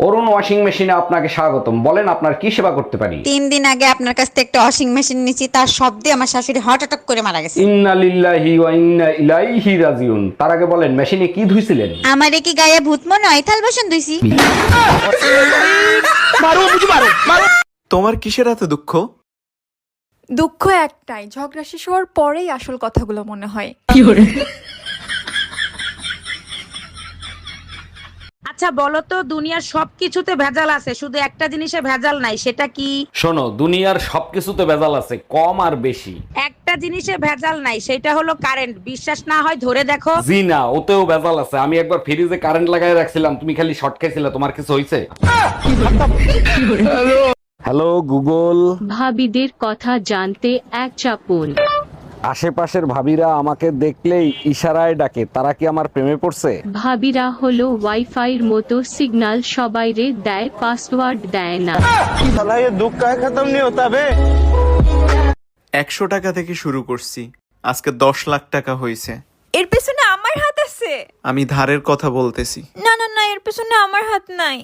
অরুণ washing মেশিনে আপনাকে স্বাগতম। বলেন আপনার কি সেবা করতে পারি? 3 দিন আগে আপনার কাছ থেকে একটা ওয়াশিং মেশিন নিয়েছি, তার শব্দে আমার শাশুড়ি হার্ট অ্যাটাক করে মারা গেছে। ইন্না লিল্লাহি ওয়া ইন্না ইলাইহি রাজিউন। তার আগে বলেন মেশিনে কি ধুইছিলেন? আমারে কি গায়ে ভূত মনে হয়? থাল বাসন ধুইছি। তোমার কিসের এত দুঃখ? দুঃখ একটাই, ঝগড়া শেষ হওয়ার পরেই আসল কথাগুলো মনে হয়। আচ্ছা বলো তো, দুনিয়ার সবকিছুতে ভেজাল আছে, শুধু একটা জিনিসে ভেজাল নাই, সেটা কি? শোনো, দুনিয়ার সবকিছুতে ভেজাল আছে, কম আর বেশি। একটা জিনিসে ভেজাল নাই, সেটা হলো কারেন্ট। বিশ্বাস না হয় ধরে দেখো। জি না, ওতেও ভেজাল আছে। আমি একবার ফ্রিজে কারেন্ট লাগাই রাখছিলাম, তুমি খালি শর্ট খাইছিলে, তোমার কিছু হইছে? Hello Google. ভাবিদের কথা জানতে এক চাপুন। আশেপাশের ভাবিরা আমাকে দেখলেই ইশারায় ডাকে, তারা কি আমার প্রেমে পড়ছে? ভাবিরা হলো ওয়াইফাইয়ের মতো, সিগন্যাল সবাইরে দেয়, পাসওয়ার্ড দেয় না। 100 টাকা থেকে শুরু করছি, আজকে 10 লাখ টাকা হয়েছে। এর পেছনে আমার হাত আছে। আমি ধারের কথা বলতেছি। না না না, এর পেছনে আমার হাত নাই।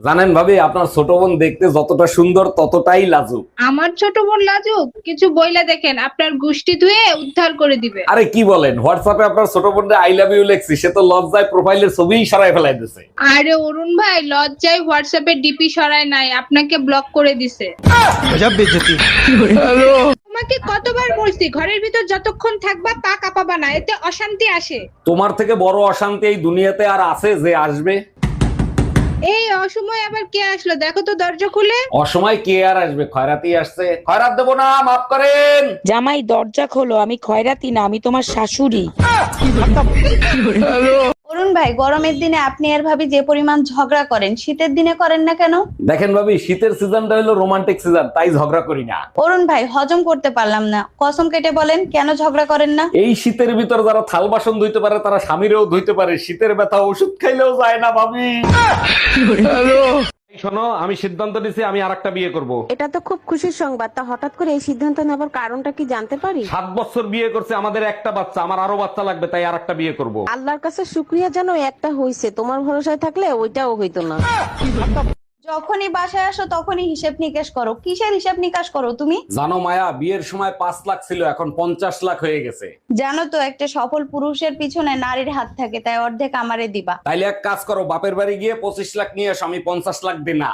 জানেন ভাবি, আপনার ছোট বোন দেখতে যতটা সুন্দর ততটাই লাজুক। আমার ছোট বোন লাজুক? কিছু বইলা দেখেন, আপনার গুষ্টি ধুয়ে উদ্ধার করে দিবে। আরে কি বলেন, হোয়াটসঅ্যাপে আপনার ছোট বোনকে আই লাভ ইউ লেখছি, সে তো লজ্জায় প্রোফাইলের ছবিই সরাই ফেলাই দিছে। আরে অরুণ ভাই, লজ্জায় হোয়াটসঅ্যাপে ডিপি সরায় নাই, আপনাকে ব্লক করে দিছে। তোমাকে কতবার বলছি ঘরের ভিতর যতক্ষণ থাকবা পা কাঁপাবা না, এতে অশান্তি আসে। তোমার থেকে বড় অশান্তি এই দুনিয়াতে আর আছে যে আসবে? এই অসময় আবার কে আসলো? দেখো তো দরজা খুলে। অসময় কে আর আসবে? খয়রাতি আসছে। খয়রাত দেবো না, মাফ করেন। জামাই দরজা খোলো, আমি খয়রাতি না, আমি তোমার শাশুড়ি। অরুণ ভাই, গরমের দিনে আপনি আর ভাবি যে পরিমাণ ঝগড়া করেন, শীতের দিনে করেন না কেন? দেখেন ভাবি, শীতের সিজনটা হলো রোমান্টিক সিজন, তাই ঝগড়া করি না। অরুণ ভাই, হজম করতে পারলাম না, কসম কেটে বলেন কেন ঝগড়া করেন না? এই শীতের ভিতর যারা থাল বাসন ধুইতে পারে তারা স্বামীরেও ধুইতে পারে, শীতের ব্যথা ওষুধ খাইলেও যায় না ভাবি। এই শোনো, আমি সিদ্ধান্ত নিছি আমি আরেকটা বিয়ে করব। এটা তো খুব খুশির সংবাদ। তা হঠাৎ করে এই সিদ্ধান্ত নেবার কারণটা কি জানতে পারি? 7 বছর বিয়ে করছে, আমাদের একটা বাচ্চা, আমার আরো বাচ্চা লাগবে, তাই আরেকটা বিয়ে করব। আল্লাহর কাছে শুক্রিয়া জানো, একটা হইছে। তোমার ভরসায় থাকলে ওইটাও হইতো না। যখনই বাসায় আসো তখনই হিসেব নিকেশ করো। কিসের হিসেব নিকাশ করো তুমি? জানো মায়া, বিয়ের সময় 5 লাখ ছিল, এখন 50 লাখ হয়ে গেছে। জানো তো, একটা সফল পুরুষের পিছনে নারীর হাত থাকে, তাই অর্ধেক আমারে দিবা। তাইলে এক কাজ করো, বাপের বাড়ি গিয়ে 25 লাখ নিয়ে আসো, আমি 50 লাখ দিই না।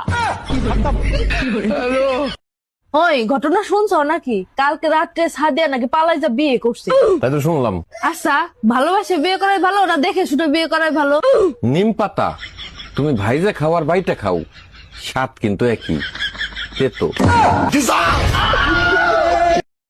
ওই ঘটনা শুনছো নাকি? কালকে রাত্রে সাদিয়া নাকি পালাইজা বিয়ে করছে। তাই তো শুনলাম। আচ্ছা, ভালোবাসে বিয়ে করাই ভালো না দেখে শুনে বিয়ে করাই ভালো? নিম পাতা তুমি ভাইজা খাওয়ার বাইটা খাও, স্বাদ কিন্তু একই। তেতো।